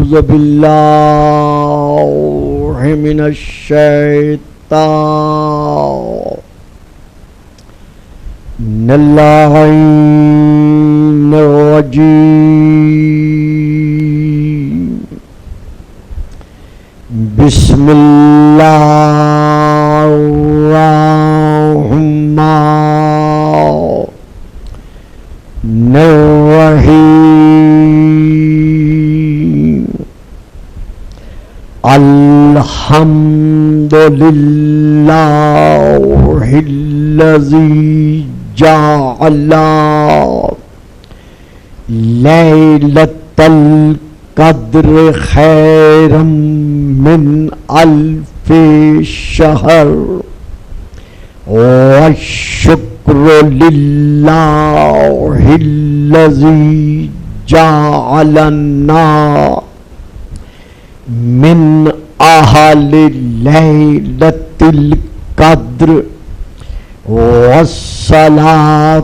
أعوذ بالله من الشيطان اللعين الرجيم بسم الله الرحمن الرحيم الحمد لله الذي جعل ليلة القدر خيرا من ألف شهر والشكر لله الذي جعلنا من أهل ليلة القدر والصلاة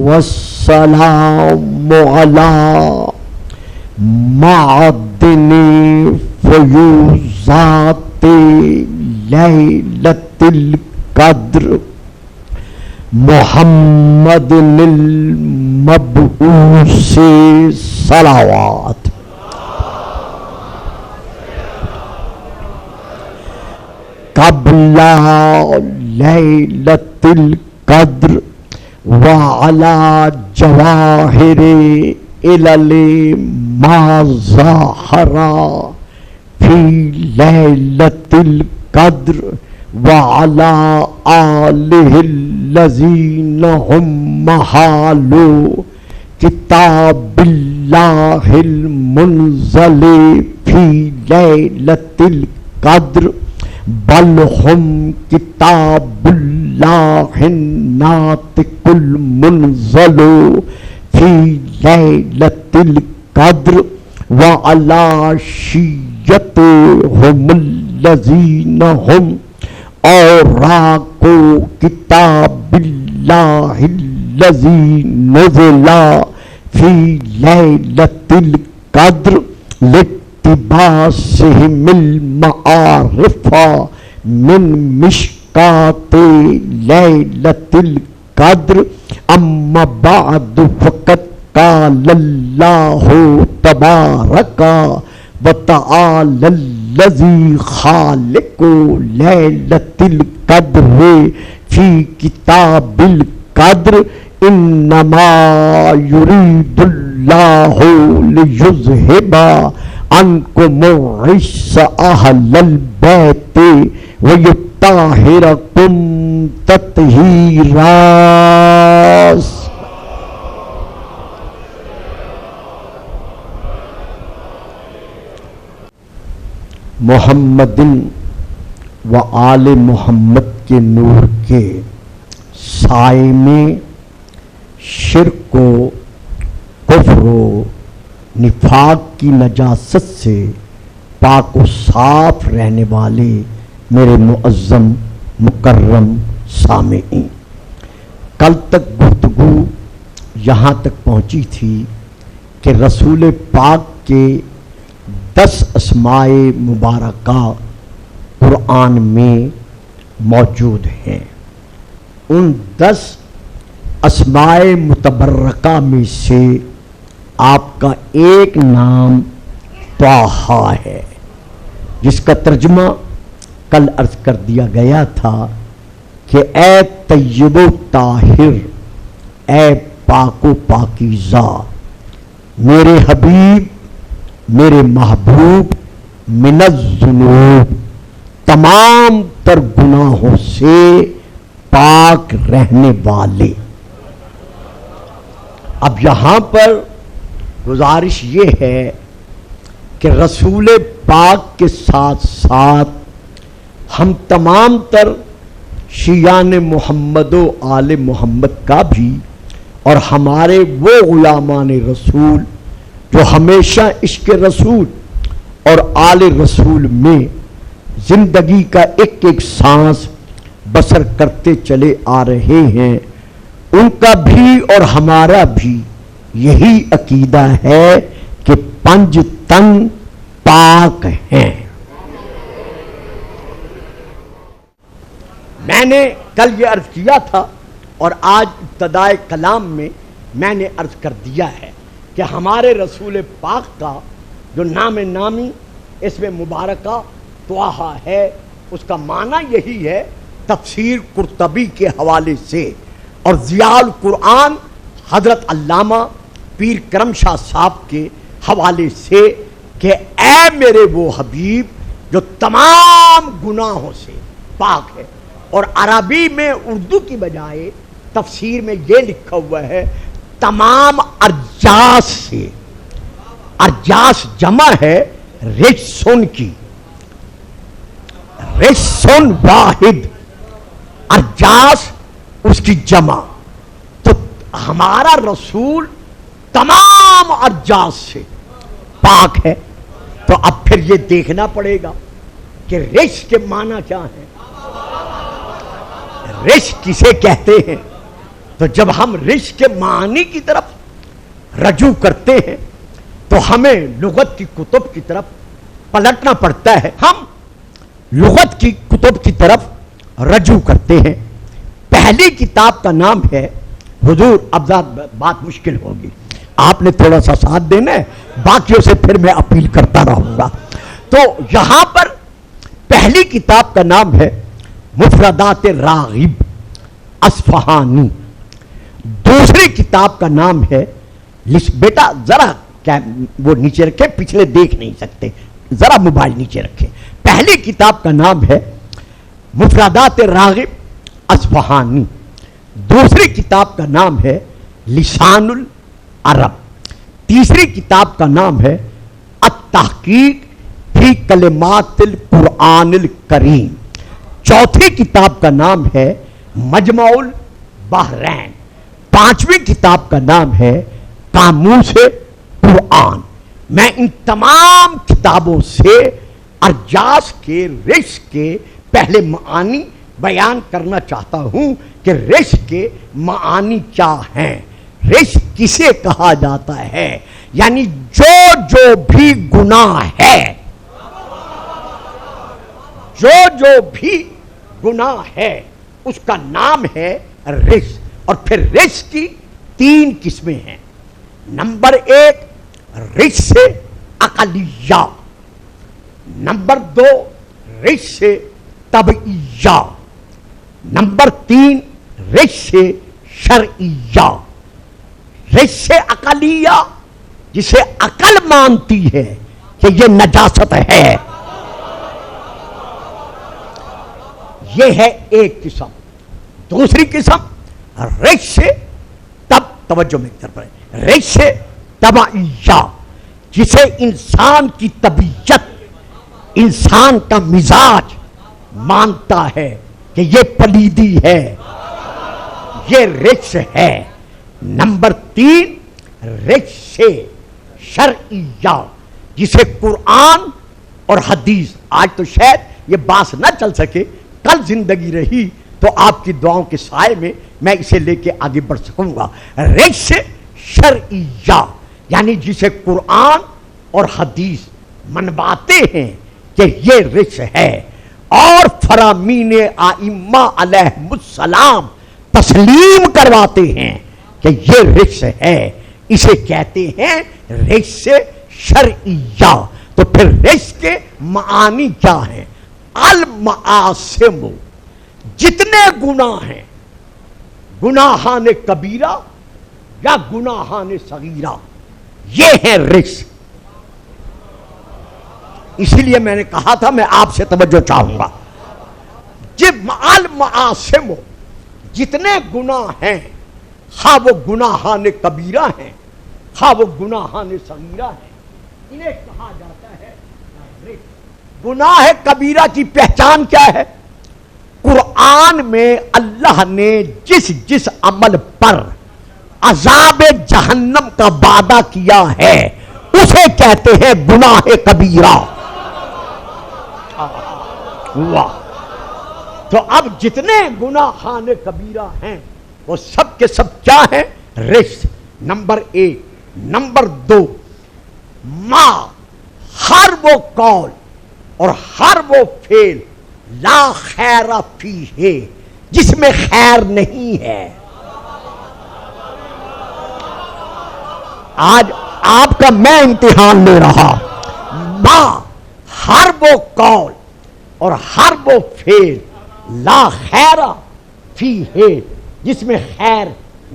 والسلام على معدن فيوزات ليلة القدر محمد المبعوث صلوات قبل ليلة القدر وعلى جواهر إلى ما ظهر في ليلة القدر وعلى آله الذين هم محال كتاب الله المنزل في ليلة القدر بل هم كتاب الله الناطق المنزل في ليلة القدر وعلى شيعتهم الذين هم أوراق كتاب الله الذي نزل في ليلة القدر لاقتباسهم المعارف من مشكات ليلة القدر أما بعد فقد قال الله تبارك وتعالى الذي خالق ليلة القدر في كتاب القدر إنما يريد الله ليذهب عنكم الرجس أهل البيت ويطهركم تطهيرا محمد و آل محمد کے نور کے سائے میں شرک و کفر و نفاق کی نجاست سے پاک و صاف رہنے والے میرے معظم مکرم سامعین، کل تک گفتگو یہاں تک پہنچی تھی کہ رسول پاک کے 10 اسماء مبارکہ قرآن میں موجود ہیں۔ ان 10 اسماء متبرکہ میں سے آپ کا ایک نام طٰہٰ ہے، جس کا ترجمہ کل عرض کر دیا گیا تھا کہ اے طیب و طاہر، اے پاک و پاکیزہ، میرے حبیب، میرے محبوب، من الذنوب، تمام تر گناہوں سے پاک رہنے والے۔ اب یہاں پر گزارش یہ ہے کہ رسول پاک کے ساتھ ساتھ ہم تمام تر شیعان محمد و آل محمد کا بھی اور ہمارے وہ غلامان رسول جو ہمیشہ عشق رسول اور آل رسول میں زندگی کا ایک ایک سانس بسر کرتے چلے آ رہے ہیں، ان کا بھی اور ہمارا بھی یہی عقیدہ ہے کہ 5 تن پاک ہیں. میں نے کل یہ عرض کیا تھا اور آج ابتدائے کلام میں میں نے عرض کر دیا ہے کہ ہمارے رسول پاک کا جو نام نامی اس میں مبارکہ طٰہٰ ہے، اس کا معنی یہی ہے تفسیر قرطبی کے حوالے سے اور ضیاء القرآن حضرت علامہ پیر کرم شاہ صاحب کے حوالے سے کہ اے میرے وہ حبیب جو تمام گناہوں سے پاک ہے. اور عربی میں اردو کی بجائے تفسیر میں یہ لکھا ہوا ہے تمام ارجاس سے. ارجاس جمع ہے رجسن کی، رجسن واحد، ارجاس اس کی جمع. تو ہمارا رسول تمام ارجاس سے پاک ہے. تو اب پھر یہ دیکھنا پڑے گا کہ رجس کے معنی کیا ہے، رجس کسے کہتے ہیں. تو جب ہم رجس کے معنی کی طرف رجوع کرتے ہیں تو ہمیں لغت کی کتب کی طرف پلٹنا پڑتا ہے. ہم لغت کی کتب کی طرف رجوع کرتے ہیں. پہلی کتاب کا نام ہے، حضور اب بات مشکل ہوگی، آپ نے تھوڑا سا ساتھ دینا ہے، باقیوں سے پھر میں اپیل کرتا رہوں گا. تو یہاں پر پہلی کتاب کا نام ہے مفردات راغب اصفہانی. دوسری کتاب کا نام ہے بیٹا ذرا کیا وہ نیچے رکھے، پچھلے دیکھ نہیں سکتے، ذرا موبائل نیچے رکھے. پہلی کتاب کا نام ہے مفردات راغب اصفہانی. دوسری کتاب کا نام ہے لسان العرب. تیسری کتاب کا نام ہے التحقیق فی کلمات القرآن الکریم. چوتھی کتاب کا نام ہے مجمع البحرین. پانچویں کتاب کا نام ہے قاموس قرآن. میں ان تمام کتابوں سے ارجاس کے رجس کے پہلے معانی بیان کرنا چاہتا ہوں کہ رجس کے معانی کیا ہیں، رجس کسے کہا جاتا ہے. یعنی جو بھی گناہ ہے، جو بھی گناہ ہے اس کا نام ہے رجس. اور پھر رجس کی تین قسمیں ہیں. نمبر ایک رجس عقلیہ، نمبر دو رجس طبعیہ، نمبر تین رجس شرعیہ. رجس عقلیہ جسے عقل مانتی ہے کہ یہ نجاست ہے، یہ ہے ایک قسم. دوسری قسم رجس توجہ میں طرف ہے، رجس طبعیہ جسے انسان کی طبیعت، انسان کا مزاج مانتا ہے کہ یہ پلیدی ہے، یہ رجس ہے. نمبر تین رجس شرعیہ جسے قرآن اور حدیث، آج تو شاید یہ باس نہ چل سکے، کل زندگی رہی تو آپ کی دعاؤں کے سائے میں میں اسے لے کے آگے بڑھ سکوں گا. رجس شرعیہ یعنی جسے قرآن اور حدیث منواتے ہیں کہ یہ رجس ہے اور فرامین ائمہ علیہم السلام تسلیم کرواتے ہیں کہ یہ رجس ہے، اسے کہتے ہیں رجس شرعیہ. تو پھر رجس کے معانی کیا ہیں؟ المعاصم، جتنے گناہ ہیں، گناہان کبیرہ یا گناہان صغیرہ، یہ ہے رجس. اسی لیے میں نے کہا تھا میں آپ سے توجہ چاہوں گا. جب المعاصم جتنے گناہ ہیں، خواہ وہ گناہان کبیرہ ہیں خواہ وہ گناہان صغیرہ ہیں، انہیں کہا جاتا ہے رجس. گناہ کبیرہ کی پہچان کیا ہے؟ قرآن میں اللہ نے جس عمل پر عذاب جہنم کا وعدہ کیا ہے اسے کہتے ہیں گناہ کبیرہ. واہ. تو اب جتنے گناہان کبیرہ ہیں وہ سب کے سب کیا ہیں؟ رجس. نمبر ایک. نمبر دو، ما ہر وہ قول اور ہر وہ فعل لا خیر فیہ جس میں خیر نہیں ہے. آج آپ کا میں امتحان لے رہا. ہر وہ قول اور ہر وہ فعل لا خیر فیہ جس میں خیر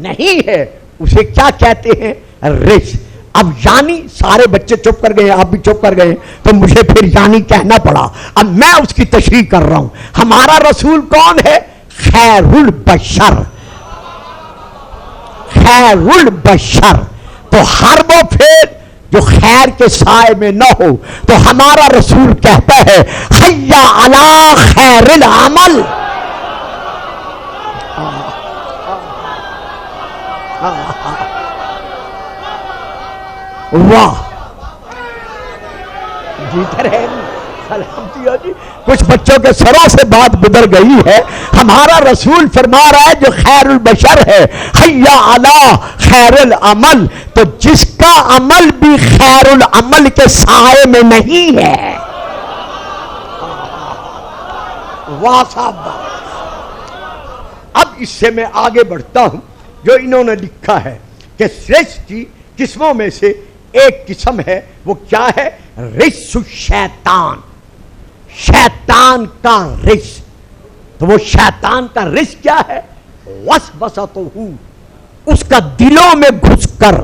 نہیں ہے اسے کیا کہتے ہیں؟ رجس. اب یعنی سارے بچے چپ کر گئے, آپ بھی چپ کر گئے, تو مجھے پھر یعنی کہنا پڑا. اب میں اس کی تشریح کر رہا ہوں. ہمارا رسول کون ہے؟ خیر البشر. خیر البشر. تو ہر وہ فعل جو خیر کے سائے میں نہ ہو تو ہمارا رسول کہتا ہے حی علی خیر العمل. واہ جیتے رہے سلامتی ہو جی. کچھ بچوں کے سروں سے بات گزر گئی ہے. ہمارا رسول فرما رہا ہے جو خیر البشر ہے حی علی خیر العمل, تو جس کا عمل بھی خیر العمل کے سائے میں نہیں ہے. واہ صاحب. اب اس سے میں آگے بڑھتا ہوں. جو انہوں نے لکھا ہے کہ رجس کی قسموں میں سے ایک قسم ہے, وہ کیا ہے؟ رجس الشیطان. شیطان کا رجس. تو وہ شیطان کا رجس کیا ہے؟ وسوسۃہ, اس کا دلوں میں گھس کر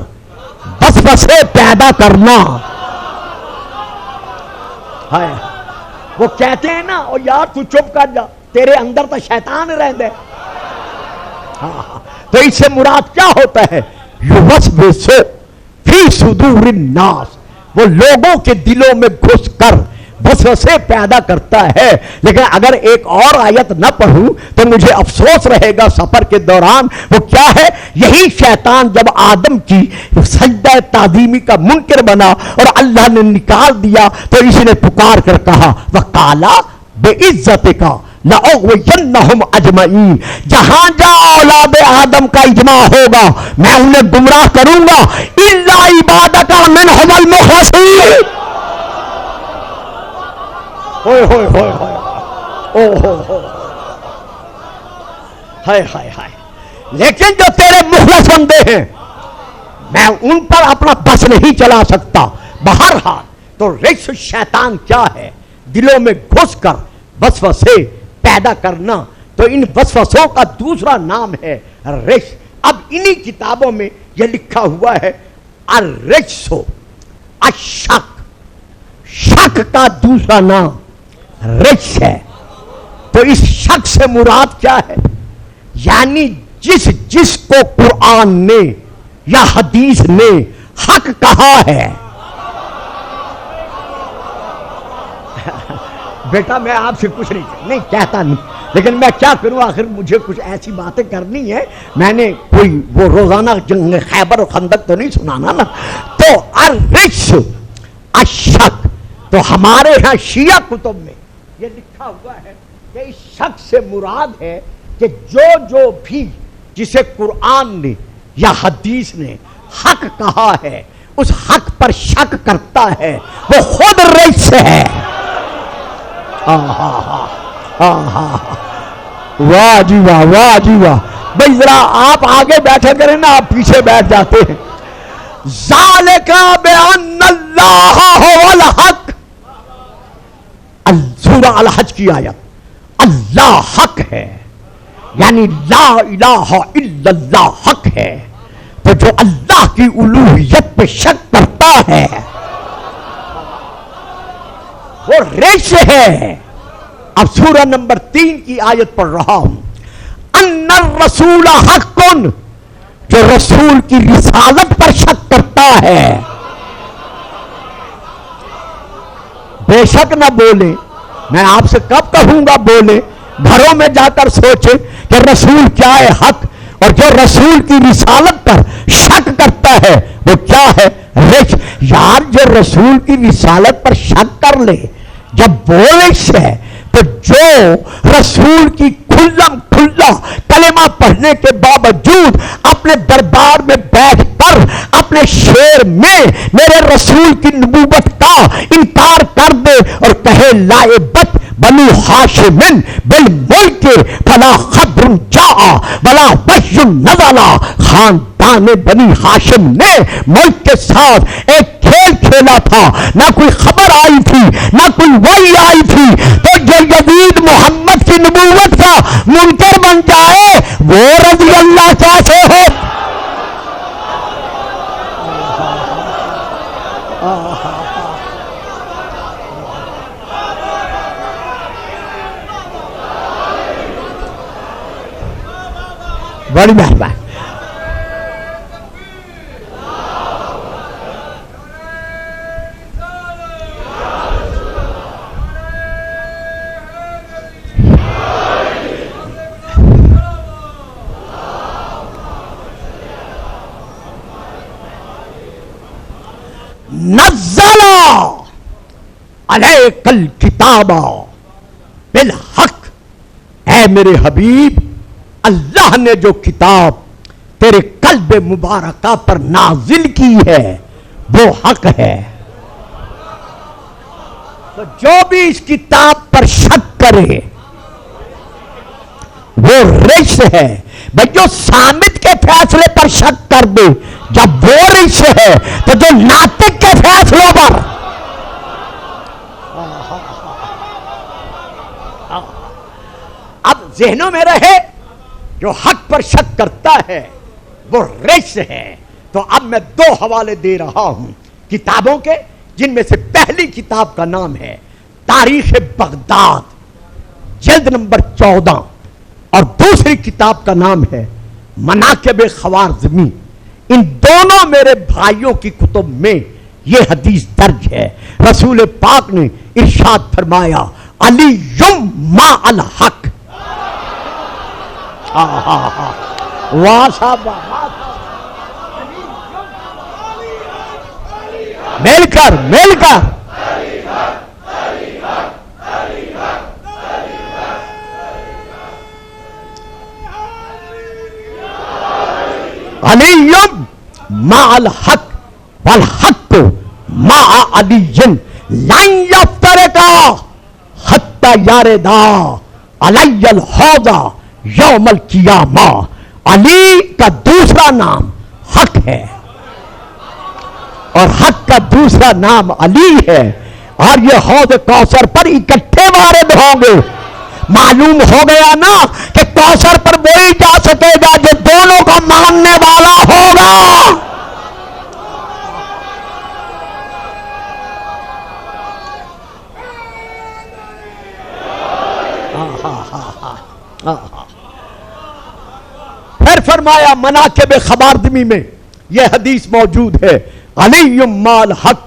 وسوسے پیدا کرنا. وہ کہتے ہیں نا او یار تو چپ کر جا, تیرے اندر تو شیطان رہ دے. تو اس سے مراد کیا ہوتا ہے؟ یوسوس فی صدور الناس, وہ لوگوں کے دلوں میں گھس کر وسوسے پیدا کرتا ہے. لیکن اگر ایک اور آیت نہ پڑھوں تو مجھے افسوس رہے گا سفر کے دوران. وہ کیا ہے؟ یہی شیطان جب آدم کی سجدہ تعظیمی کا منکر بنا اور اللہ نے نکال دیا تو اس نے پکار کر کہا وقالا بعزتک لأغوینہم اجمعین, جہاں جہاں اولاد آدم کا اجماع ہوگا میں انہیں گمراہ کروں گا الا عبادک منہم المخلصین. ہوئے ہوئے ہوئے ہوئے او ہو ہو ہائے ہائے ہائے. لیکن جو تیرے مخلص بندے ہیں میں ان پر اپنا بس نہیں چلا سکتا. بہرحال تو رجس شیطان کیا ہے؟ دلوں میں گھس کر وسوسے پیدا کرنا. تو ان وسوسوں کا دوسرا نام ہے رجس. اب انہی کتابوں میں یہ لکھا ہوا ہے الرجس الشک. شک کا دوسرا نام رجس ہے. تو اس شک سے مراد کیا ہے؟ یعنی جس کو قرآن نے یا حدیث نے حق کہا ہے. بیٹا میں آپ سے کچھ نہیں کہتا نہیں, لیکن میں کیا کروں, آخر مجھے کچھ ایسی باتیں کرنی ہے. میں نے کوئی وہ روزانہ جنگ خیبر اور خندق تو نہیں سنانا نا. تو الرجس الشک. تو ہمارے ہاں شیعہ کتب میں یہ لکھا ہوا ہے کہ اس شک سے مراد ہے کہ جو بھی جسے قرآن نے یا حدیث نے حق کہا ہے اس حق پر شک کرتا ہے وہ خود رجس ہے. واہ جی واہ, واہ جی واہ. بھائی ذرا آپ آگے بیٹھے کریں نا, آپ پیچھے بیٹھ جاتے ہیں. ذالک بان اللہ هو الحق. سورہ الحج کی آیت. اللہ حق ہے یعنی لا الہ الا اللہ حق ہے. تو جو اللہ کی الوہیت پہ شک کرتا ہے وہ رجس ہے. اب سورہ نمبر 3 کی آیت پڑھ رہا ہوں. ان الرسول حق, جو رسول کی رسالت پر شک کرتا ہے. بے شک نہ بولے, میں آپ سے کب کہوں گا بولے. گھروں میں جا کر سوچے کہ رسول کیا ہے حق, اور جو رسول کی رسالت پر شک کرتا ہے وہ کیا ہے رجس. یار جو رسول کی رسالت پر شک کر لے جب بولش ہے, تو جو رسول کی کھلم کھلا کلمہ پڑھنے کے باوجود اپنے دربار میں بیٹھ کر اپنے شیر دیر میں میرے رسول کی نبوت کا انکار کر دے اور کہے لائبت بنو ہاشم بالملک فلا خبر جاء ولا وحی نزل، خاندان بنی ہاشم نے ملک کے ساتھ ایک کھیل کھیلا تھا، نہ کوئی خبر آئی تھی نہ کوئی وحی آئی تھی، تو جو یزید محمد کی نبوت کا منکر بن جائے وہ رضی اللہ کیسے ہو؟ بڑی مہربانی۔ نزل علیک الکتاب بالحق، اے میرے حبیب اللہ نے جو کتاب تیرے قلب مبارکہ پر نازل کی ہے وہ حق ہے، تو جو بھی اس کتاب پر شک کرے وہ رجس ہے۔ بھئی جو سامت کے فیصلے پر شک کر دے جب وہ رجس ہے تو جو ناطق کے فیصلوں پر، اب ذہنوں میں رہے جو حق پر شک کرتا ہے وہ رجس ہے۔ تو اب میں دو حوالے دے رہا ہوں کتابوں کے، جن میں سے پہلی کتاب کا نام ہے تاریخ بغداد جلد نمبر 14، اور دوسری کتاب کا نام ہے مناقب خوارزمی۔ ان دونوں میرے بھائیوں کی کتب میں یہ حدیث درج ہے، رسول پاک نے ارشاد فرمایا علی مع الحق۔ واہ صاحب، مل کر علی مع الحق والحق مع علی لن یفترقا حتی یاردا علی الحوض یوم القیامہ۔ علی کا دوسرا نام حق ہے اور حق کا دوسرا نام علی ہے، اور یہ حوض کوثر پر اکٹھے وارد ہوں گے۔ معلوم ہو گیا نا کہ کوثر پر وہی جا سکے گا جو دونوں کو ماننے والا ہوگا۔ پھر فرمایا مناقب خوارزمی میں یہ حدیث موجود ہے علی مع الحق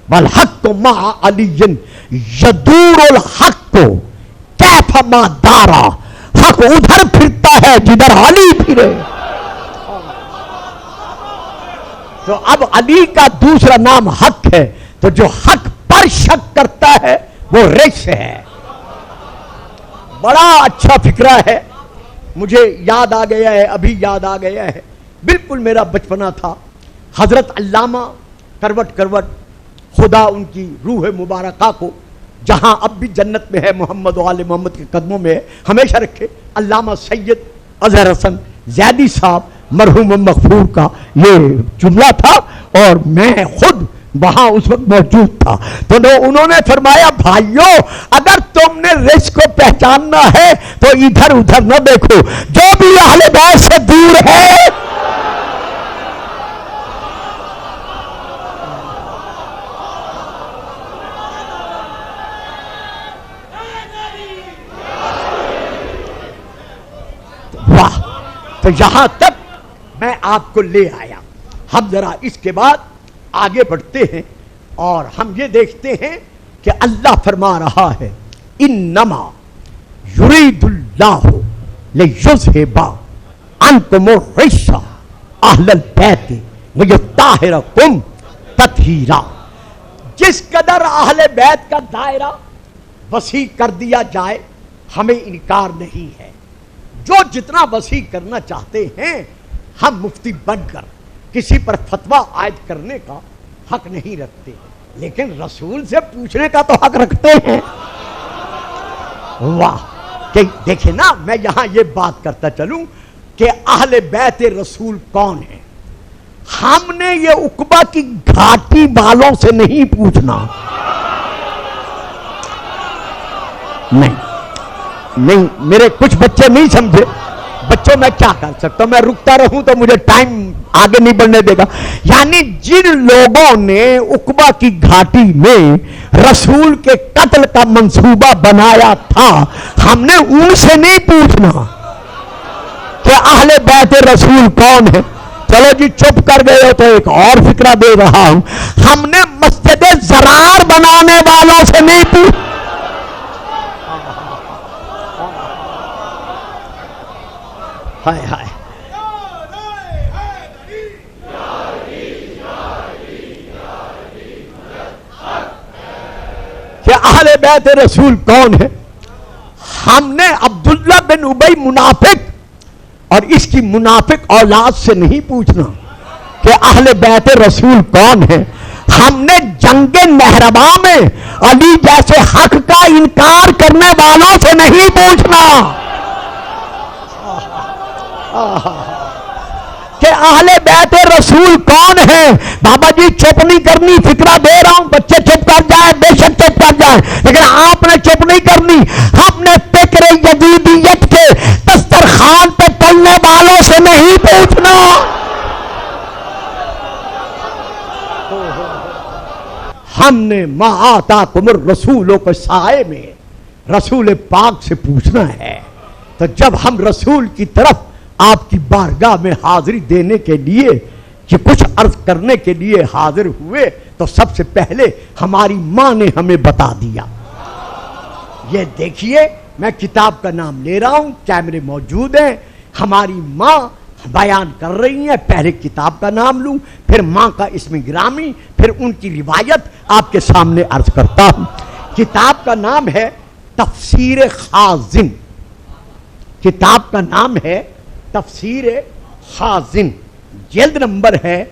والحق مع علی یدور الحق کیف ما دارا، حق ادھر پھرتا ہے جدھر علی پھرے۔ تو اب علی کا دوسرا نام حق ہے، تو جو حق پر شک کرتا ہے وہ رجس ہے۔ بڑا اچھا فکرہ ہے، مجھے یاد آ گیا ہے، ابھی یاد آ گیا ہے، بالکل میرا بچپنا تھا۔ حضرت علامہ کروٹ خدا ان کی روح مبارکہ کو جہاں اب بھی جنت میں ہے، محمد و آل محمد کے قدموں میں ہے، ہمیشہ رکھے، علامہ سید اظہر حسن زیدی صاحب مرحوم مغفور کا یہ جملہ تھا، اور میں خود وہاں اس وقت موجود تھا۔ تو انہوں نے فرمایا بھائیوں اگر تم نے رزق کو پہچاننا ہے تو ادھر ادھر نہ دیکھو، جو بھی اہل بیت سے دور ہے واہ، تو یہاں تک میں آپ کو لے آیا۔ ہم ذرا اس کے بعد آگے بڑھتے ہیں اور ہم یہ دیکھتے ہیں کہ اللہ فرما رہا ہے انما یرید اللہ لیذھب عنکم الرجس اہل البیت ویطہرکم تطہیرا۔ جس قدر اہل بیت کا دائرہ وسیع کر دیا جائے ہمیں انکار نہیں ہے، جو جتنا وسیع کرنا چاہتے ہیں ہم مفتی بن کر کسی پر فتویٰ عائد کرنے کا حق نہیں رکھتے، لیکن رسول سے پوچھنے کا تو حق رکھتے ہیں۔ واہ! کہ دیکھیں نا، میں یہاں یہ بات کرتا چلوں کہ اہل بیت رسول کون ہیں۔ ہم نے یہ عقبہ کی گھاٹی والوں سے نہیں پوچھنا، نہیں، میرے کچھ بچے نہیں سمجھے۔ بچوں میں کیا کر سکتا ہوں، میں رکتا رہوں تو مجھے ٹائم آگے نہیں بڑھنے دے گا۔ یعنی جن لوگوں نے عقبہ کی گھاٹی میں رسول کے قتل کا منصوبہ بنایا تھا، ہم نے ان سے نہیں پوچھنا کہ اہل بیت رسول کون ہے۔ چلو جی چپ کر گئے ہو تو ایک اور فکرہ دے رہا ہوں، ہم نے مسجد زرار بنانے والوں سے نہیں پوچھنا۔ ہائے ہائے، کہ اہل بیت رسول کون ہے؟ ہم نے عبداللہ بن ابی منافق اور اس کی منافق اولاد سے نہیں پوچھنا کہ اہل بیت رسول کون ہے۔ ہم نے جنگ مہربا میں علی جیسے حق کا انکار کرنے والوں سے نہیں پوچھنا کہ اہل بیت رسول کون ہے۔ بابا جی چپ نہیں کرنی، فکرہ دے رہا ہوں، بچے چپ کر جائیں، بے شک چپ کر جائیں، لیکن آپ نے چپ نہیں کرنی۔ ہم نے فکر یزیدیت کے دسترخوان پہ پلنے والوں سے نہیں پوچھنا۔ ہم نے ما آتاکم الرسول کے سائے میں رسول پاک سے پوچھنا ہے۔ تو جب ہم رسول کی طرف آپ کی بارگاہ میں حاضری دینے کے لیے کہ کچھ عرض کرنے کے لیے حاضر ہوئے تو سب سے پہلے ہماری ماں نے ہمیں بتا دیا۔ یہ دیکھیے، میں کتاب کا نام لے رہا ہوں، کیمرے موجود ہیں، ہماری ماں بیان کر رہی ہیں۔ پہلے کتاب کا نام لوں، پھر ماں کا اسم گرامی، پھر ان کی روایت آپ کے سامنے عرض کرتا ہوں۔ کتاب کا نام ہے تفسیر خازن، کتاب کا نام ہے تفسیر خازن، جلد نمبر ہے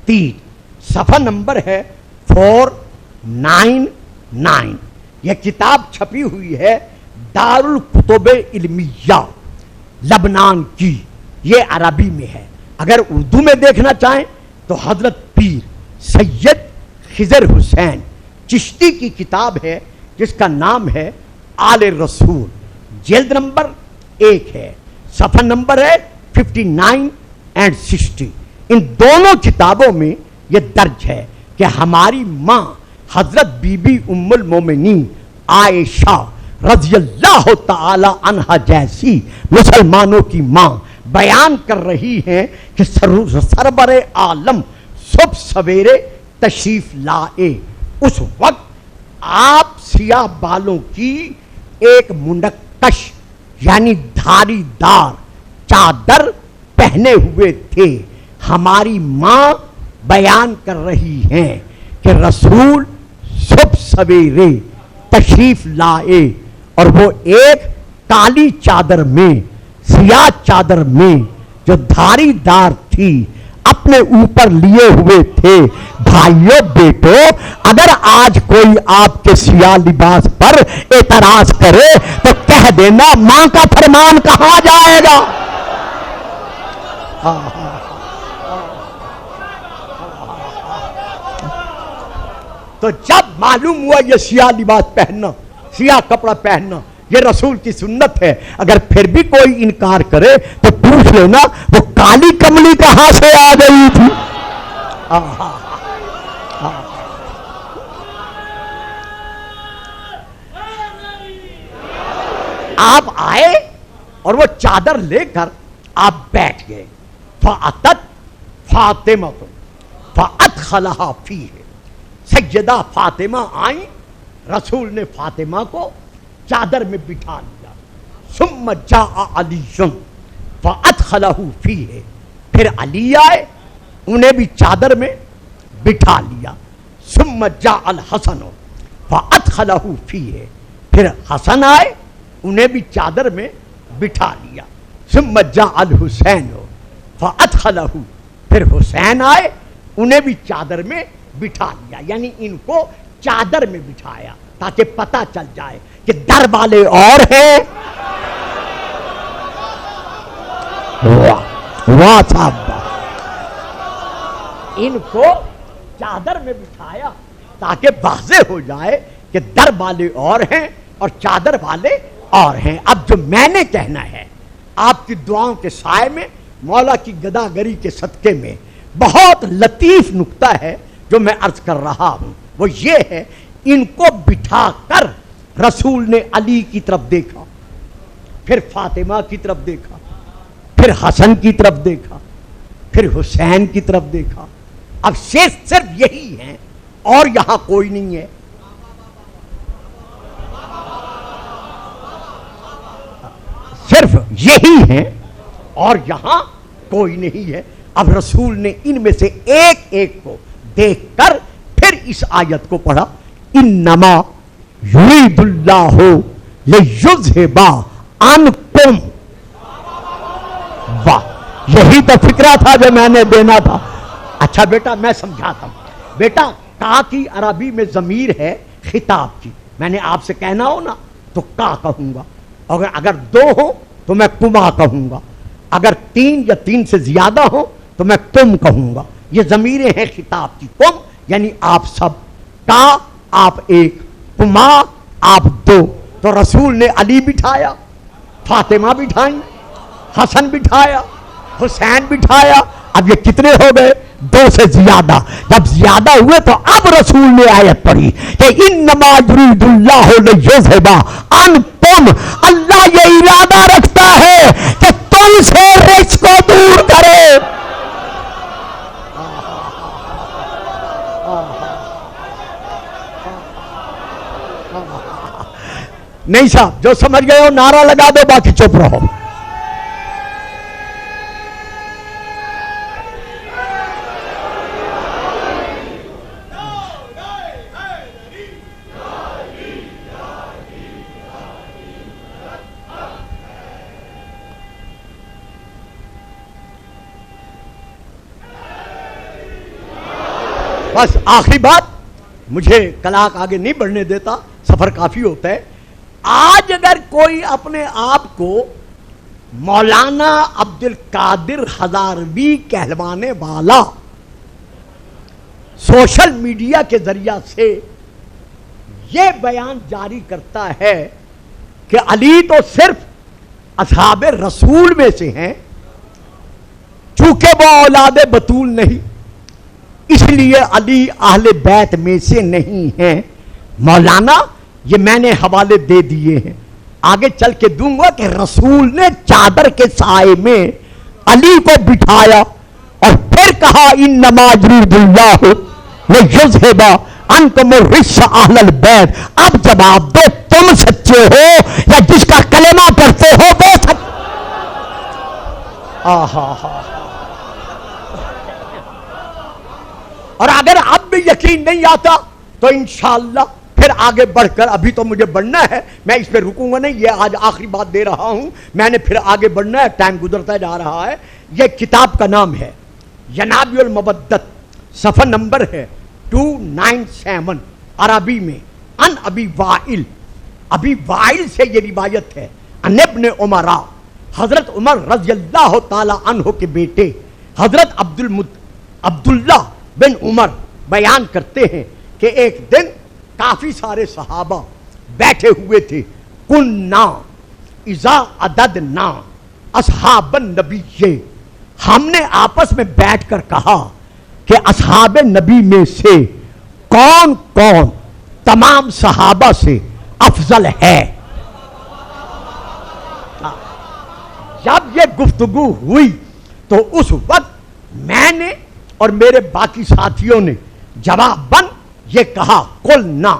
3، صفحہ نمبر ہے 499۔ یہ کتاب چھپی ہوئی ہے دارالکتب علمیہ لبنان کی، یہ عربی میں ہے۔ اگر اردو میں دیکھنا چاہیں تو حضرت پیر سید خضر حسین چشتی کی کتاب ہے جس کا نام ہے آل رسول، جلد نمبر 1 ہے، صفحہ نمبر ہے 59 اور 60۔ ان دونوں کتابوں میں یہ درج ہے کہ ہماری ماں حضرت بی بی ام المومنین عائشہ رضی اللہ تعالی عنہا جیسی مسلمانوں کی ماں بیان کر رہی ہیں کہ سرور عالم صبح سویرے تشریف لائے، اس وقت آپ سیاہ بالوں کی ایک منقش یعنی دھاری دار چادر پہنے ہوئے تھے۔ ہماری ماں بیان کر رہی ہیں کہ رسول صبح سویرے تشریف لائے اور وہ ایک کالی چادر میں، سیاہ چادر میں جو دھاری دار تھی اپنے اوپر لیے ہوئے تھے۔ بھائیو بیٹو، اگر آج کوئی آپ کے سیاہ لباس پر اعتراض کرے تو کہہ دینا ماں کا فرمان کہاں جائے گا۔ تو جب معلوم ہوا یہ سیاہ لباس پہننا، سیاہ کپڑا پہننا یہ رسول کی سنت ہے، اگر پھر بھی کوئی انکار کرے تو پوچھ لینا وہ کالی کملی کہاں سے آ گئی تھی۔ آپ آئے اور وہ چادر لے کر آپ بیٹھ گئے۔ فَأَتَتْ فَاطِمَةٌ فَأَدْخَلَهَا فِيهِ، سیدہ فاطمہ آئیں، رسول نے فاطمہ کو چادر میں بٹھا لیا۔ ثم جاء علی فادخلہ فیہ، پھر علی آئے انہیں بھی چادر میں بٹھا لیا۔ ثم جاء الحسن فادخلہ فیہ، پھر حسن آئے انہیں بھی چادر میں بٹھا لیا۔ ثم جاء الحسین فادخلہ، پھر حسین آئے انہیں بھی چادر میں بٹھا لیا، یعنی ان کو چادر میں بٹھایا تاکہ پتہ چل جائے کہ در والے اور ہیں. واہ صاحب، ان کو چادر میں بٹھایا تاکہ واضح ہو جائے کہ در والے اور ہیں اور چادر والے اور ہیں. اب جو میں نے کہنا ہے آپ کی دعاؤں کے سائے میں، مولا کی گداگری کے صدقے میں، بہت لطیف نکتہ ہے جو میں عرض کر رہا ہوں. وہ یہ ہے، ان کو بٹھا کر رسول نے علی کی طرف دیکھا، پھر فاطمہ کی طرف دیکھا، پھر حسن کی طرف دیکھا، پھر حسین کی طرف دیکھا. اب صرف یہی ہیں اور یہاں کوئی نہیں ہے. صرف یہی ہیں اور یہاں کوئی نہیں ہے. اب رسول نے ان میں سے ایک ایک کو دیکھ کر پھر اس آیت کو پڑھا، انما یرید اللہ لیذھب عنکم. واہ، یہی تو فکرہ تھا جو میں نے دینا تھا. اچھا بیٹا میں سمجھاتا ہوں. بیٹا کا کی عربی میں ضمیر ہے خطاب کی. میں نے آپ سے کہنا ہو نا تو کا کہوں گا، اگر دو ہو تو میں کما کہوں گا، اگر تین یا تین سے زیادہ ہو تو میں تم کہوں گا. یہ ضمیریں ہیں خطاب کی. تم یعنی آپ سب، کا آپ ایک، کما آپ دو. تو رسول نے علی بٹھایا، فاطمہ بٹھائیں، حسن بٹھایا، حسین بٹھایا. اب یہ کتنے ہو گئے؟ دو سے زیادہ. جب زیادہ ہوئے تو اب رسول نے آیت پڑھی کہ انما یرید اللہ لیذھب عنکم. اللہ یہ ارادہ رکھتا ہے کہ تم سے رجس کو دور کرے. نہیں صاحب، جو سمجھ گئے ہو نعرہ لگا دو، باقی چپ رہو. بس آخری بات، مجھے کلاک آگے نہیں بڑھنے دیتا، سفر کافی ہوتا ہے. آج اگر کوئی اپنے آپ کو مولانا عبد القادر ہزاروی کہلوانے والا سوشل میڈیا کے ذریعہ سے یہ بیان جاری کرتا ہے کہ علی تو صرف اصحاب رسول میں سے ہیں، چونکہ وہ اولاد بطول نہیں اس لیے علی اہل بیت میں سے نہیں ہیں. مولانا یہ میں نے حوالے دے دیے ہیں، آگے چل کے دوں گا کہ رسول نے چادر کے سائے میں علی کو بٹھایا اور پھر کہا انما یرید اللہ لیذھب عنکم الرجس اہل البیت. اب جواب دو، تم سچے ہو یا جس کا کلمہ پڑھتے ہو وہ سچ؟ اور اگر اب بھی یقین نہیں آتا تو انشاءاللہ پھر آگے بڑھ کر، ابھی تو مجھے بڑھنا ہے، میں اس پہ رکوں گا نہیں، یہ آج آخری بات دے رہا ہوں، میں نے پھر آگے بڑھنا ہے، ٹائم گزرتا جا رہا ہے. یہ کتاب کا نام ہے ینابیع المودت، صفحہ نمبر ہے 297 عربی میں. ان ابی وائل، ابی وائل سے یہ روایت ہے، ان ابن عمر، حضرت عمر رضی اللہ تعالی عنہ کے بیٹے حضرت عبداللہ بن عمر بیان کرتے ہیں کہ ایک دن کافی سارے صحابہ بیٹھے ہوئے تھے. کننا اذا عددنا اصحاب النبی، ہم نے آپس میں بیٹھ کر کہا کہ اصحاب نبی میں سے کون کون تمام صحابہ سے افضل ہے. جب یہ گفتگو ہوئی تو اس وقت میں نے اور میرے باقی ساتھیوں نے جواباً یہ کہا، قلنا،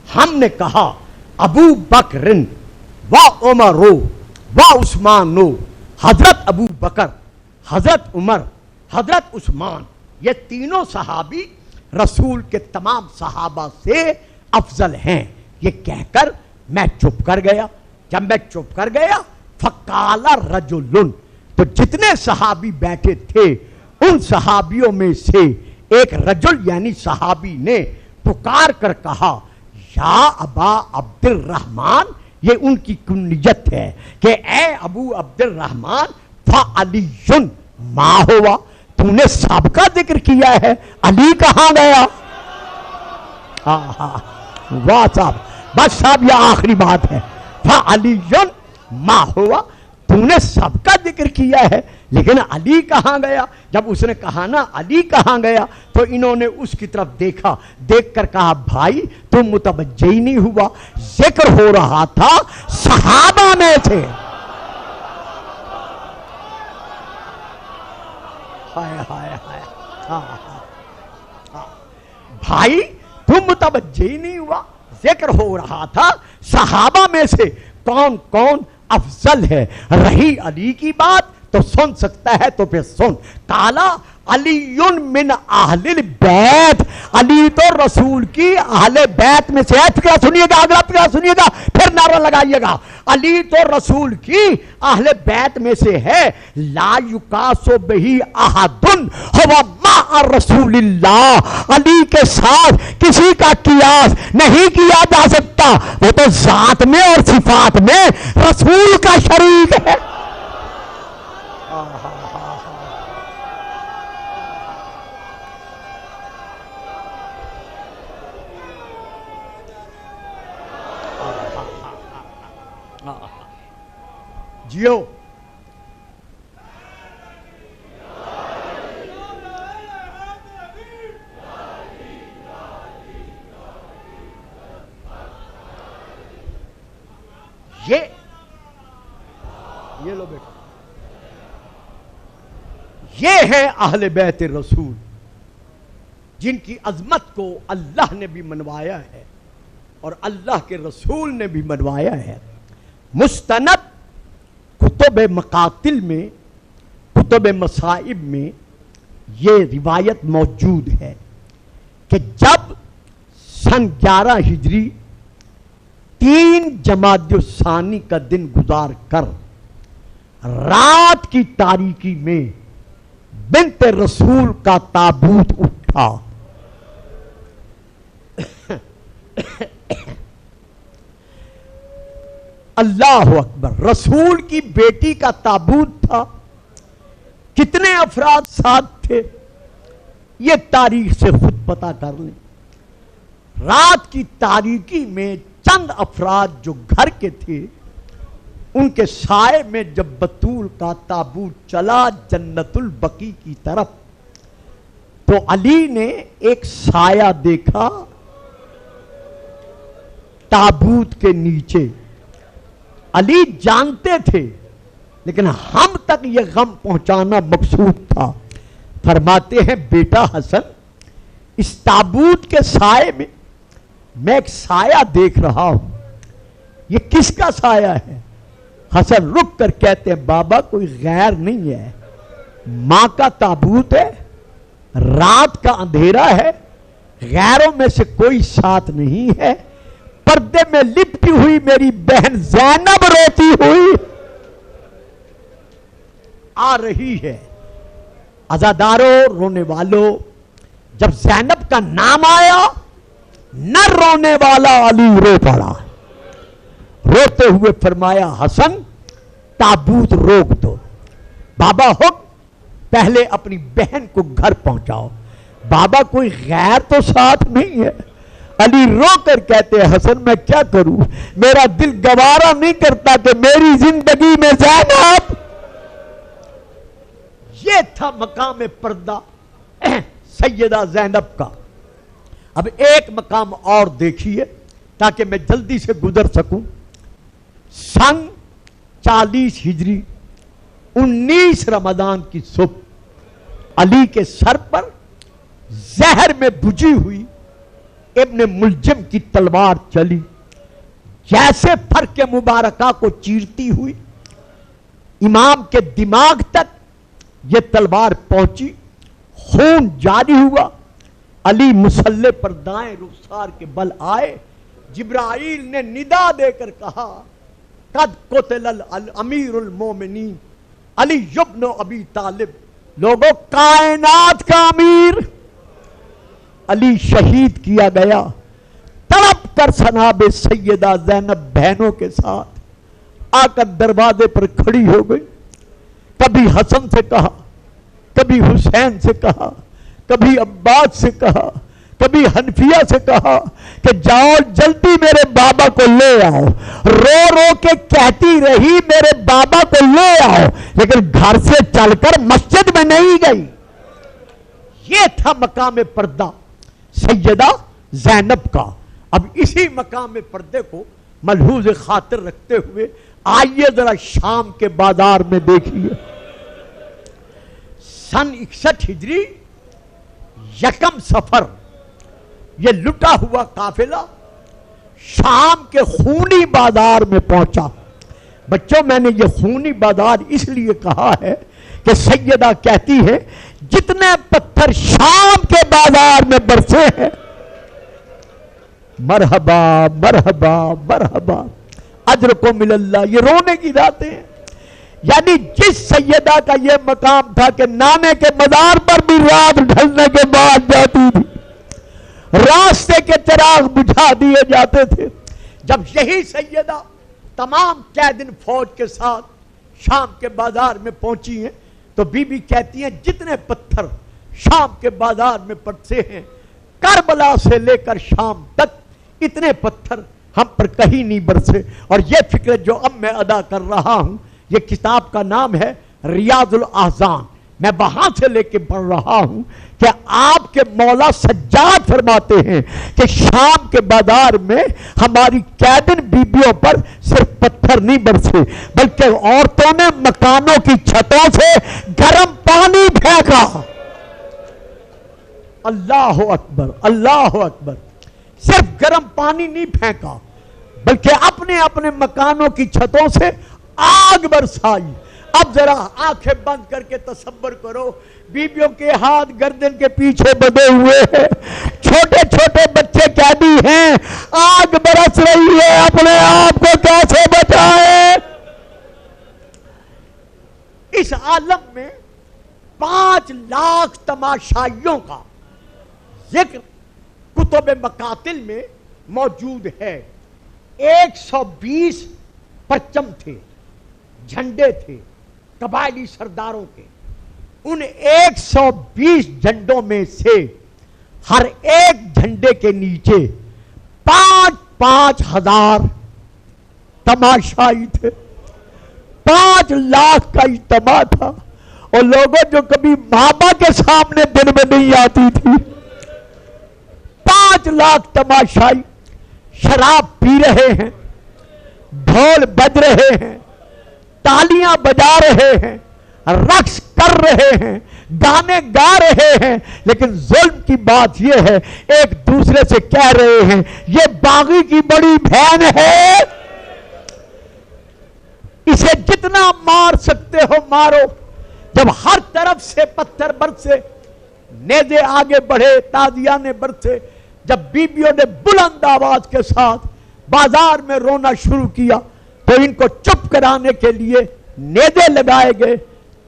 ہم نے کہا، ابو بکر و عمر و عثمان، حضرت ابو بکر، حضرت عمر، حضرت عثمان، یہ تینوں صحابی رسول کے تمام صحابہ سے افضل ہیں. یہ کہہ کر میں چپ کر گیا. جب میں چپ کر گیا فقال رجل، تو جتنے صحابی بیٹھے تھے ان صحابیوں میں سے ایک رجل یعنی صحابی نے پکار کر کہا یا ابا عبد الرحمن، یہ ان کی کنیت ہے کہ اے ابو عبد الرحمن فعلی ما ہوا، تو نے سب کا ذکر کیا ہے، علی کہاں گیا؟ واہ صاحب، بس صاحب یہ آخری بات ہے، فعلی ما ہوا، تو نے سب کا ذکر کیا ہے لیکن علی کہاں گیا؟ جب اس نے کہا نا علی کہاں گیا تو انہوں نے اس کی طرف دیکھا، دیکھ کر کہا بھائی تم متوجہ ہی نہیں ہوا، ذکر ہو رہا تھا صحابہ میں سے۔ ہائے ہائے ہائے، بھائی تم متوجہ ہی نہیں ہوا، ذکر ہو رہا تھا صحابہ میں سے کون کون افضل ہے۔ رہی علی کی بات تو سن سکتا ہے تو پھر سن، کالا علی من اہل البیت، علی تو رسول کی اہل بیت میں سے ہے۔ فکرہ سنیے گا، اگلا فکرہ سنیے گا پھر نعرہ لگائیے گا، علی تو رسول کی اہل بیت میں سے ہے۔ لا یقاس بہ احد هو مع رسول اللہ، علی کے ساتھ کسی کا قیاس نہیں کیا جا سکتا، وہ تو ذات میں اور صفات میں رسول کا شریک ہے۔ جیو یہ لو بیٹا، یہ ہے اہل بیت رسول جن کی عظمت کو اللہ نے بھی منوایا ہے اور اللہ کے رسول نے بھی منوایا ہے۔ مستند کتب مقاتل میں، کتب مصائب میں یہ روایت موجود ہے کہ جب سن 11 ہجری 3 جمادی الثانی کا دن گزار کر رات کی تاریکی میں بنت رسول کا تابوت اٹھا، اللہ اکبر، رسول کی بیٹی کا تابوت تھا، کتنے افراد ساتھ تھے یہ تاریخ سے خود پتہ کر لیں۔ رات کی تاریکی میں چند افراد جو گھر کے تھے ان کے سائے میں جب بطول کا تابوت چلا جنت البقیع کی طرف تو علی نے ایک سایہ دیکھا تابوت کے نیچے۔ علی جانتے تھے لیکن ہم تک یہ غم پہنچانا مقصود تھا۔ فرماتے ہیں بیٹا حسن، اس تابوت کے سائے میں ایک سایہ دیکھ رہا ہوں، یہ کس کا سایہ ہے؟ حسن رک کر کہتے ہیں بابا کوئی غیر نہیں ہے، ماں کا تابوت ہے، رات کا اندھیرا ہے، غیروں میں سے کوئی ساتھ نہیں ہے، پردے میں لپٹی ہوئی میری بہن زینب روتی ہوئی آ رہی ہے۔ عزاداروں، رونے والوں، جب زینب کا نام آیا نہ رونے والا علی رو پڑا، روتے ہوئے فرمایا حسن تابوت روک دو، بابا حکم پہلے اپنی بہن کو گھر پہنچاؤ، بابا کوئی غیر تو ساتھ نہیں ہے۔ علی رو کر کہتے ہیں حسن میں کیا کروں، میرا دل گوارا نہیں کرتا کہ میری زندگی میں زینب۔ یہ تھا مقام پردہ سیدہ زینب کا۔ اب ایک مقام اور دیکھیے تاکہ میں جلدی سے گزر سکوں۔ سن 40 ہجری 19 رمضان کی صبح علی کے سر پر زہر میں بجھی ہوئی ابن ملجم کی تلوار چلی، جیسے فرق مبارکہ کو چیرتی ہوئی امام کے دماغ تک یہ تلوار پہنچی، خون جاری ہوا۔ علی مصلی پر دائیں رخسار کے بل آئے، جبرائیل نے ندا دے کر کہا قد قتل الامیر المومنین علی ابن ابی طالب۔ لوگوں، کائنات کا امیر علی شہید کیا گیا، تڑپ کر سناب سیدہ زینب بہنوں کے ساتھ آ کر دروازے پر کھڑی ہو گئی. کبھی حسن سے کہا، کبھی حسین سے کہا، کبھی عباس سے کہا، کبھی حنفیہ سے کہا کہ جاؤ جلدی میرے بابا کو لے آؤ. رو رو کے کہتی رہی میرے بابا کو لے آؤ، لیکن گھر سے چل کر مسجد میں نہیں گئی. یہ تھا مقام پردہ سیدہ زینب کا. اب اسی مقام پردے کو ملحوظ خاطر رکھتے ہوئے آئیے ذرا شام کے بازار میں دیکھیے. سن 61 ہجری یکم سفر یہ لٹا ہوا قافلہ شام کے خونی بازار میں پہنچا. بچوں میں نے یہ خونی بازار اس لیے کہا ہے کہ سیدہ کہتی ہے جتنے پتھر شام کے بازار میں برسے ہیں، مرحبا مرحبا مرحبا اجرکم من اللہ، یہ رونے کی باتیں ہیں. یعنی جس سیدہ کا یہ مقام تھا کہ نانے کے مزار پر بھی رات ڈھلنے کے بعد جاتی تھی، راستے کے چراغ بجھا دیے جاتے تھے. جب یہی سیدہ تمام قیدین فوج کے ساتھ شام کے بازار میں پہنچی ہیں تو بی بی کہتی ہیں جتنے پتھر شام کے بازار میں پڑتے ہیں، کربلا سے لے کر شام تک اتنے پتھر ہم پر کہیں نہیں برسے. اور یہ فکر جو اب میں ادا کر رہا ہوں، یہ کتاب کا نام ہے ریاض الاحزان. میں وہاں سے لے کے پڑھ رہا ہوں کہ آپ کے مولا سجاد فرماتے ہیں کہ شام کے بازار میں ہماری قیدین بیبیوں پر صرف پتھر نہیں برسے، بلکہ عورتوں نے مکانوں کی چھتوں سے گرم پانی پھینکا. اللہ اکبر اللہ اکبر. صرف گرم پانی نہیں پھینکا بلکہ اپنے اپنے مکانوں کی چھتوں سے آگ برسائی. اب ذرا آنکھیں بند کر کے تصور کرو، بیبیوں کے ہاتھ گردن کے پیچھے بندھے ہوئے ہیں، چھوٹے چھوٹے بچے قیدی ہیں، آگ برس رہی ہے، اپنے آپ کو کیسے بچائے. اس عالم میں 5 لاکھ تماشائیوں کا ذکر کتب مقاتل میں موجود ہے. 120 پرچم تھے، جھنڈے تھے قبائلی سرداروں کے. ان 120 جھنڈوں میں سے ہر ایک جھنڈے کے نیچے 5-5 ہزار تماشائی تھے. 5 لاکھ کا اجتماع تھا. اور لوگوں جو کبھی بابا کے سامنے دن میں نہیں آتی تھی، 5 لاکھ تماشائی شراب پی رہے ہیں، ڈھول بج رہے ہیں، تالیاں بجا رہے ہیں، رقص کر رہے ہیں، گانے گا رہے ہیں. لیکن ظلم کی بات یہ ہے ایک دوسرے سے کہہ رہے ہیں یہ باغی کی بڑی بہن ہے، اسے جتنا مار سکتے ہو مارو. جب ہر طرف سے پتھر برسے، نیزے آگے بڑھے، تازیانے برسے، جب بیبیوں نے بلند آواز کے ساتھ بازار میں رونا شروع کیا تو ان کو چپ کرانے کے لیے نیزے لگائے گئے،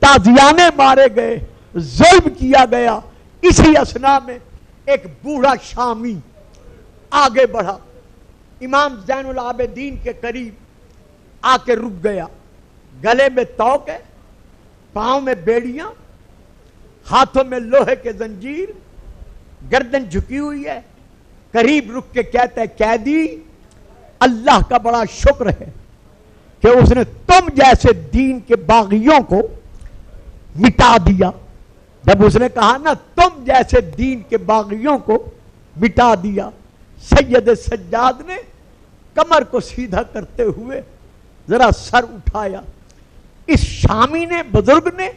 تازیانے مارے گئے، ظلم کیا گیا. اسی اثنا میں ایک بوڑھا شامی آگے بڑھا، امام زین العابدین کے قریب آ کے رک گیا. گلے میں توق ہے، پاؤں میں بیڑیاں، ہاتھوں میں لوہے کے زنجیر، گردن جھکی ہوئی ہے. قریب رک کے کہتا ہے قیدی اللہ کا بڑا شکر ہے کہ اس نے تم جیسے دین کے باغیوں کو مٹا دیا. جب اس نے کہا نا تم جیسے دین کے باغیوں کو مٹا دیا، سید سجاد نے کمر کو سیدھا کرتے ہوئے ذرا سر اٹھایا. اس شامی نے، بزرگ نے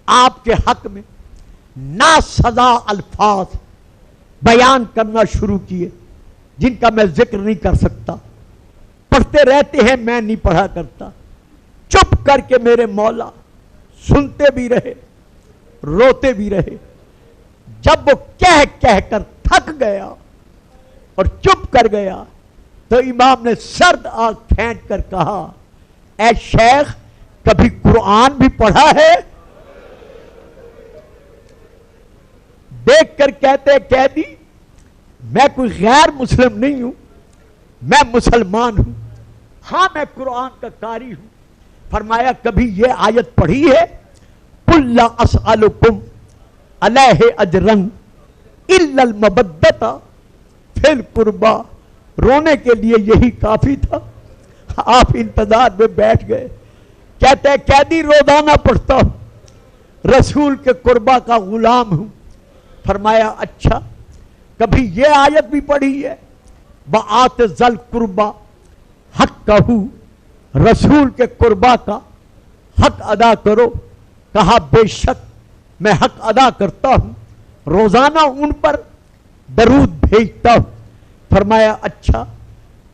آپ کے حق میں ناسزا الفاظ بیان کرنا شروع کیے جن کا میں ذکر نہیں کر سکتا. پڑھتے رہتے ہیں، میں نہیں پڑھا کرتا. چپ کر کے میرے مولا سنتے بھی رہے، روتے بھی رہے. جب وہ کہہ کہہ کر تھک گیا اور چپ کر گیا تو امام نے سرد آنکھ پھینک کر کہا اے شیخ کبھی قرآن بھی پڑھا ہے؟ دیکھ کر کہتے قیدی میں کوئی غیر مسلم نہیں ہوں، میں مسلمان ہوں، ہاں میں قرآن کا قاری ہوں۔ فرمایا کبھی یہ آیت پڑھی ہے قُلْ لَا أَسْأَلُكُمْ عَلَيْهِ أَجْرًا إِلَّا الْمَوَدَّةَ فِي الْقُرْبَى؟ رونے کے لیے یہی کافی تھا۔ آپ انتظار میں بیٹھ گئے۔ کہتے ہیں قیدی روزانہ پڑھتا ہوں، رسول کے قربا کا غلام ہوں۔ فرمایا اچھا کبھی یہ آیت بھی پڑھی ہے وَآتِ ذِی الْقُرْبَى حَقَّهُ، رسول کے قربا کا حق ادا کرو۔ کہا بے شک میں حق ادا کرتا ہوں، روزانہ ان پر درود بھیجتا ہوں۔ فرمایا اچھا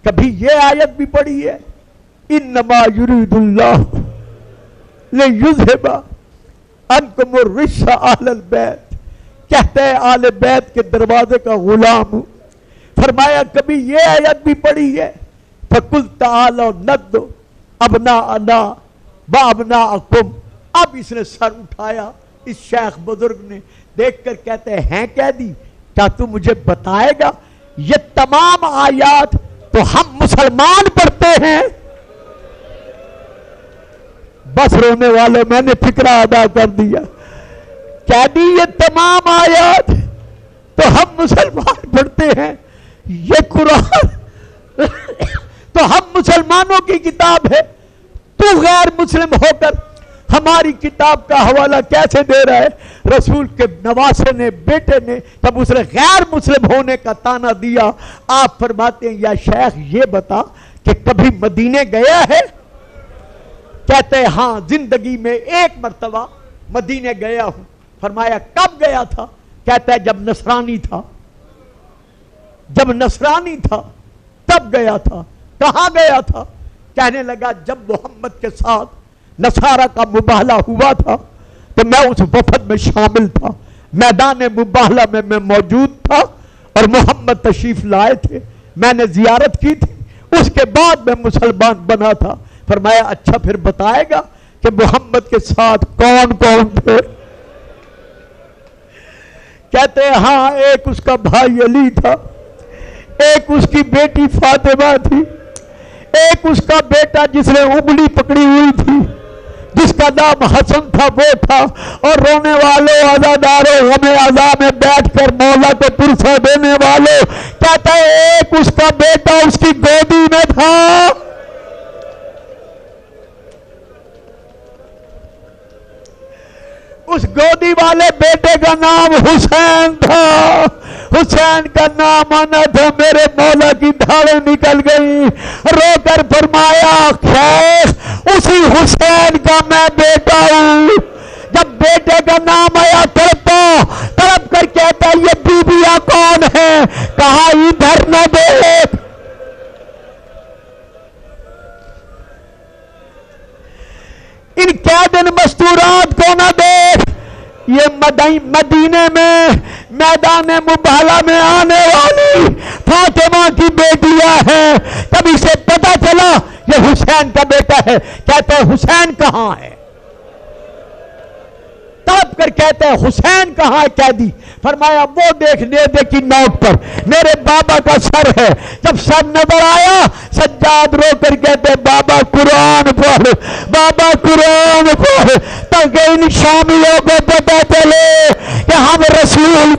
کبھی یہ آیت بھی پڑھی ہے انما یرید اللہ لیذھب عنکم الرجس اہل البیت، کہتے ہیں آل بیت کے دروازے کا غلام ہوں۔ فرمایا کبھی یہ آیت بھی پڑھی ہے فَقُلْ تَعَالَوْا نَدْعُ أَبْنَاءَنَا وَأَبْنَاءَكُمْ۔ اب اس نے سر اٹھایا، اس شیخ بزرگ نے دیکھ کر کہتے ہیں قیدی کیا تو مجھے بتائے گا یہ تمام آیات تو ہم مسلمان پڑھتے ہیں؟ بس رونے والے میں نے فکرہ ادا کر دیا۔ قیدی یہ تمام آیات تو ہم مسلمان پڑھتے ہیں، یہ قرآن تو ہم مسلمانوں کی کتاب ہے، تو غیر مسلم ہو کر ہماری کتاب کا حوالہ کیسے دے رہا ہے؟ رسول کے نواسے نے، بیٹے نے جب اس نے غیر مسلم ہونے کا تانا دیا، آپ فرماتے ہیں یا شیخ یہ بتا کہ کبھی مدینے گیا ہے؟ کہتے ہیں ہاں زندگی میں ایک مرتبہ مدینے گیا ہوں۔ فرمایا کب گیا تھا؟ کہتا ہے جب نصرانی تھا، جب نصرانی تھا تب گیا تھا۔ کہاں گیا تھا؟ کہنے لگا جب محمد کے ساتھ نصارہ کا مباہلہ ہوا تھا تو میں اس وفد میں شامل تھا، میدان مباہلہ میں میں موجود تھا اور محمد تشریف لائے تھے، میں نے زیارت کی تھی، اس کے بعد میں مسلمان بنا تھا۔ فرمایا اچھا پھر بتائے گا کہ محمد کے ساتھ کون کون تھے؟ کہتے ہیں ہاں ایک اس کا بھائی علی تھا، ایک اس کی بیٹی فاطمہ تھی، ایک اس کا بیٹا جس نے انگلی پکڑی ہوئی تھی جس کا نام حسن تھا وہ تھا، اور رونے والوں عزاداروں غم عزا میں بیٹھ کر مولا کو پرسہ دینے والوں، کہتا ہے ایک اس کا بیٹا اس کی گودی میں تھا۔ اس گودی والے بیٹے کا نام حسین تھا۔ حسین کا نام آنا تھا، میرے مولا کی دھاڑیں نکل گئی، رو کر فرمایا شیخ اسی حسین کا میں بیٹا ہوں۔ جب بیٹے کا نام آیا تڑپ کر کہتا یہ بیویاں کون ہیں؟ کہا ادھر نہ دیکھ، ان قید مستورات کو نہ دیکھ، یہ مدینے میں میدان مباہلہ میں آنے والی فاطمہ کی بیٹیاں ہیں۔ تب اسے پتا چلا یہ حسین کا بیٹا ہے۔ کہتے ہیں حسین کہاں ہے؟ تڑپ کر کہتے ہیں حسین کہاں ہے قیدی؟ فرمایا وہ دیکھی نوٹ پر میرے بابا کا سر ہے۔ جب سر نظر آیا سجاد رو کر کہتے بابا قرآن پڑھ، بابا قرآن پڑھ، تاکہ ان شامیوں کو پتہ چلے کہ ہم رسول